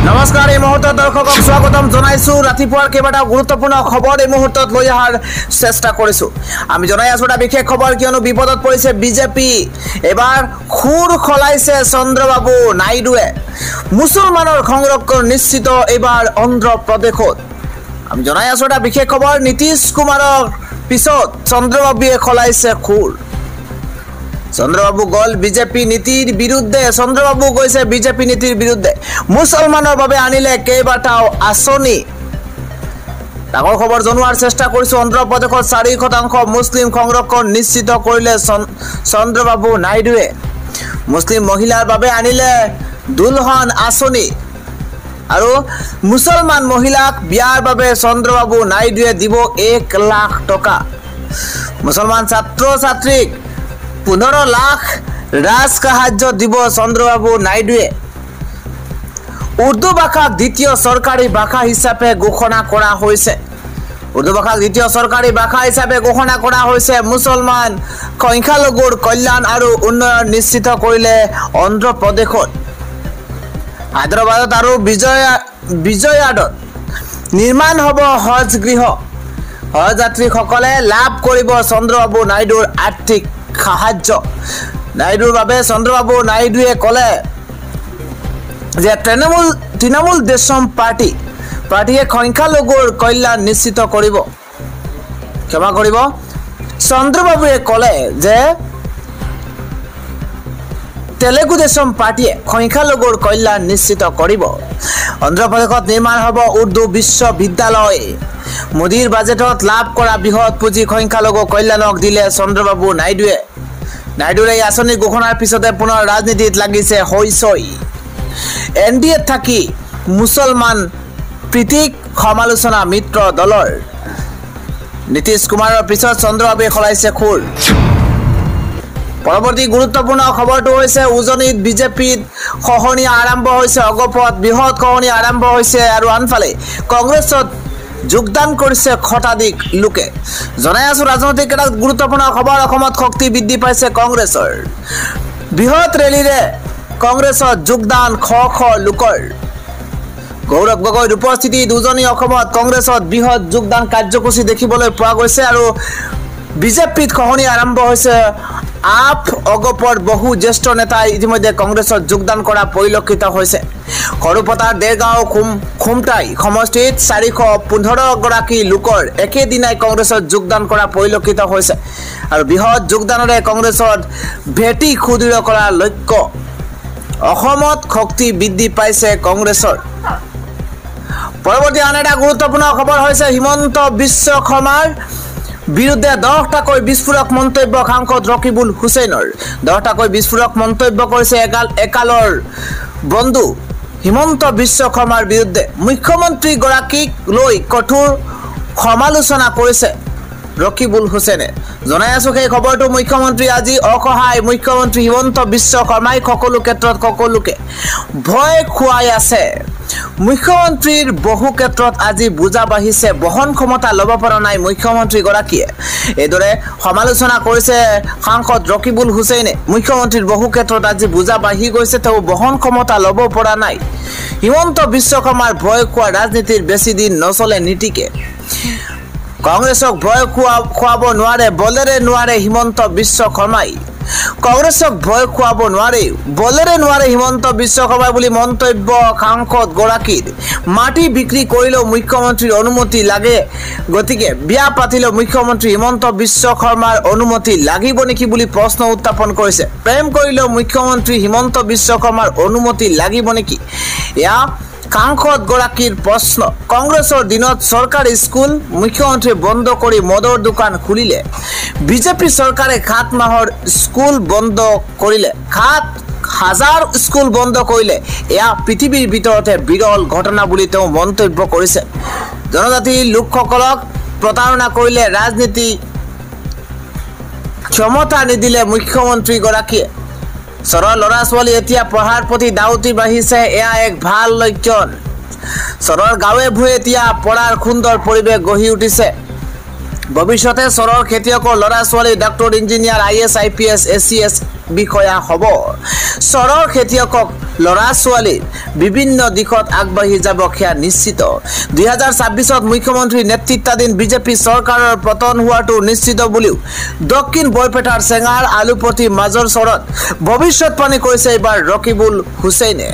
নমস্কাৰ এই মুহূৰ্তত দৰ্শকক স্বাগতম জনাইছো ৰাতিপুৱাৰ কেইবাটাও গুৰুত্বপূৰ্ণ খবৰ এই মুহূৰ্তত লৈ অহাৰ চেষ্টা কৰিছো আমি জনাই আছো এটা বিশেষ খবৰ কিয়নো বিপদত পৰিছে বিজেপি এবাৰ খুৰ খলাইছে চন্দ্ৰবাবু নাইডুৱে মুছলমানৰ সংৰক্ষণ নিশ্চিত এবাৰ অন্ধ্ৰ প্ৰদেশত আমি জনাই আছো এটা বিশেষ খবৰ নীতিশ কুমাৰৰ পিছত চন্দ্ৰবাবুৱে খলাইছে খুৰ চন্দ্ৰবাবু গল বিজেপি নীতিৰ বিৰুদ্ধে চন্দ্ৰবাবু কৈছে বিজেপি নীতিৰ বিৰুদ্ধে মুছলমানৰ বাবে আনিলে কেইবাটাও আঁচনি ডাঙৰ খবৰ জনোৱাৰ চেষ্টা কৰিছো অন্ধ্ৰ প্ৰদেশত 4% মুছলিম সংৰক্ষণ নিশ্চিত কৰিলে চন্দ্ৰবাবু নাইডুৱে মুছলিম মহিলাৰ বাবে আনিলে দুলহন আঁচনি আৰু মুছলমান মহিলাক বিয়াৰ বাবে চন্দ্ৰবাবু নাইডুৱে দিব 1 লাখ টকা মুছলমান ছাত্ৰ ছাত্ৰীক 15 লাখ ৰাজ সাহায্য দিব চন্দ্ৰবাবু নাইডুৱে উৰ্দু ভাষাক দ্বিতীয় চৰকাৰী ভাষা হিচাপে ঘোষণা কৰা হৈছে উৰ্দু ভাষাক দ্বিতীয় চৰকাৰী ভাষা হিচাপে ঘোষণা কৰা হৈছে মুছলমান সংখ্যালঘুৰ কল্যাণ আৰু উন্নয়ন নিশ্চিত কৰিলে অন্ধ্ৰ প্ৰদেশত হায়দৰাবাদত আৰু বিজয়াৱাড়াত নিৰ্মাণ হ'ব হজ গৃহ হজ যাত্ৰীসকলে লাভ কৰিব চন্দ্ৰবাবু নাইডুৰ আৰ্থিক সাহায্য নাইডুৰ বাবে চন্দ্ৰবাবু নাইডুৱে কলে যে তৃণমূল দেশম পাৰ্টিয়ে সংখ্যালঘুৰ কল্যাণ নিশ্চিত কৰিব ক্ষমা কৰিব চন্দ্ৰবাবুৱে কলে যে তেলেগু দেশম পাৰ্টিয়ে সংখ্যালঘুৰ কল্যাণ নিশ্চিত কৰিব অন্ধ্ৰ প্ৰদেশত নিৰ্মাণ হ'ব উৰ্দু বিশ্ববিদ্যালয় মোদীৰ বাজেটত লাভ কৰা বৃহৎ পুঁজি সংখ্যালঘু কল্যাণক দিলে চন্দ্ৰবাবু নাইডুৱে নাইডুৰ এই আঁচনি ঘোষণাৰ পিছতে পুনৰ ৰাজনীতিত লাগিছে হৈছৈ এনডিএ থাকি মুছলমান প্ৰীতিক সমালোচনা মিত্ৰ দলৰ নীতিশ কুমাৰৰ পিছত চন্দ্ৰবাবুৱে খলাইছে খুৰ পৰৱৰ্তী গুৰুত্বপূৰ্ণ খবৰটো হৈছে উজনিত বিজেপিত খহনীয়া আৰম্ভ হৈছে অগপত বৃহৎ খহনীয়া আৰম্ভ হৈছে আৰু আনফালে কংগ্ৰেছত যোগদান কৰিছে শতাধিক লোকে জনাই আছো ৰাজনৈতিক এটা গুৰুত্বপূৰ্ণ খবৰ অসমত শক্তি বৃদ্ধি পাইছে কংগ্ৰেছৰ বৃহৎ ৰেলীৰে কংগ্ৰেছত যোগদান শ লোকৰ গৌৰৱ গগৈৰ উপস্থিতিত উজনি অসমত কংগ্ৰেছত বৃহৎ যোগদান কাৰ্যসূচী দেখিবলৈ পোৱা গৈছে আৰু বিজেপিত খহনীয়া আৰম্ভ হৈছে আপ অগপৰ বহু জ্যেষ্ঠ নেতাই ইতিমধ্যে কংগ্ৰেছত যোগদান কৰা পৰিলক্ষিত হৈছে সৰুপতাৰ দেৰগাঁও খুমটাই সমষ্টিত 415 গৰাকী লোকৰ একেদিনাই কংগ্ৰেছত যোগদান কৰা পৰিলক্ষিত হৈছে আৰু বৃহৎ যোগদানৰে কংগ্ৰেছত ভেটি সুদৃঢ় কৰাৰ লক্ষ্য অসমত শক্তি বৃদ্ধি পাইছে কংগ্ৰেছৰ পৰৱৰ্তী আন এটা গুৰুত্বপূৰ্ণ খবৰ হৈছে হিমন্ত বিশ্ব শৰ্মাৰ বিৰুদ্ধে 10টাকৈ বিস্ফোৰক মন্তব্য সাংসদ ৰকিবুল হুছেইনৰ 10টাকৈ বিস্ফোৰক মন্তব্য কৰিছে একালৰ বন্ধু হিমন্ত বিশ্ব শৰ্মাৰ বিৰুদ্ধে মুখ্যমন্ত্ৰী গৰাকীক লৈ কঠোৰ সমালোচনা কৰিছে ৰকিবুল হুছেইনে জনাই আছো সেই খবৰটো মুখ্যমন্ত্ৰী আজি অসহায় মুখ্যমন্ত্ৰী হিমন্ত বিশ্ব শৰ্মাই সকলো ক্ষেত্ৰত সকলোকে ভয় খুৱাই আছে মুখ্যমন্ত্ৰীৰ বহু ক্ষেত্ৰত আজি বুজা বাঢ়িছে বহন ক্ষমতা ল'ব পৰা নাই মুখ্যমন্ত্ৰী গৰাকীয়ে এদৰে সমালোচনা কৰিছে সাংসদ ৰকিবুল হুছেইনে মুখ্যমন্ত্ৰীৰ বহু ক্ষেত্ৰত আজি বুজা বাঢ়ি গৈছে তেওঁ বহন ক্ষমতা ল'ব পৰা নাই হিমন্ত বিশ্ব শৰ্মাৰ ভয় খোৱা ৰাজনীতিৰ বেছি দিন নচলে নীতিকে কংগ্ৰেছক ভয় খুৱাব নোৱাৰে বলেৰে নোৱাৰে হিমন্ত বিশ্ব শৰ্মাই কংগ্ৰেছক ভয় খুৱাব নোৱাৰে বলেৰে নোৱাৰে হিমন্ত বিশ্ব শৰ্মাই বুলি মন্তব্য সাংসদ গৰাকীৰ মাটি বিক্ৰী কৰিলেও মুখ্যমন্ত্ৰীৰ অনুমতি লাগে গতিকে বিয়া পাতিলেও মুখ্যমন্ত্ৰী হিমন্ত বিশ্ব শৰ্মাৰ অনুমতি লাগিব নেকি বুলি প্ৰশ্ন উত্থাপন কৰিছে প্ৰেম কৰিলেও মুখ্যমন্ত্ৰী হিমন্ত বিশ্ব শৰ্মাৰ অনুমতি লাগিব নেকি এয়া সাংসদ গৰাকীৰ প্ৰশ্ন কংগ্ৰেছৰ দিনত চৰকাৰী স্কুল মুখ্যমন্ত্ৰী বন্ধ কৰি মদৰ দোকান খুলিলে বিজেপি চৰকাৰে 7 মাহৰ স্কুল বন্ধ কৰিলে 7,000 স্কুল বন্ধ কৰিলে এয়া পৃথিৱীৰ ভিতৰতে বিৰল ঘটনা বুলি তেওঁ মন্তব্য কৰিছে জনজাতি লোকসকলক প্ৰতাৰণা কৰিলে ৰাজনীতি ক্ষমতা নিদিলে মুখ্যমন্ত্ৰী গৰাকীয়ে সৰল ল'ৰা ছোৱালী এতিয়া পঢ়াৰ প্ৰতি দাউতি বাঢ়িছে এয়া এক ভাল লক্ষণ সৰৰ গাঁৱে ভূঞে এতিয়া পঢ়াৰ সুন্দৰ পৰিৱেশ গঢ়ি উঠিছে ভৱিষ্যতে সৰৰ খেতিয়কৰ ল'ৰা ছোৱালী doctor engineer IAS IPS ACS বিষয়া হ'ব চৰৰ খেতিয়কক ল'ৰা ছোৱালী বিভিন্ন দিশত আগবাঢ়ি যাব সেয়া নিশ্চিত 2026 মুখ্যমন্ত্ৰী নেতৃত্বাধীন বিজেপি চৰকাৰৰ পতন হোৱাটো নিশ্চিত বুলিও দক্ষিণ বৰপেটাৰ চেঙাৰ আলুপতি মাজৰ চৰত ভৱিষ্যৎবাণী কৰিছে এইবাৰ ৰকিবুল হুছেইনে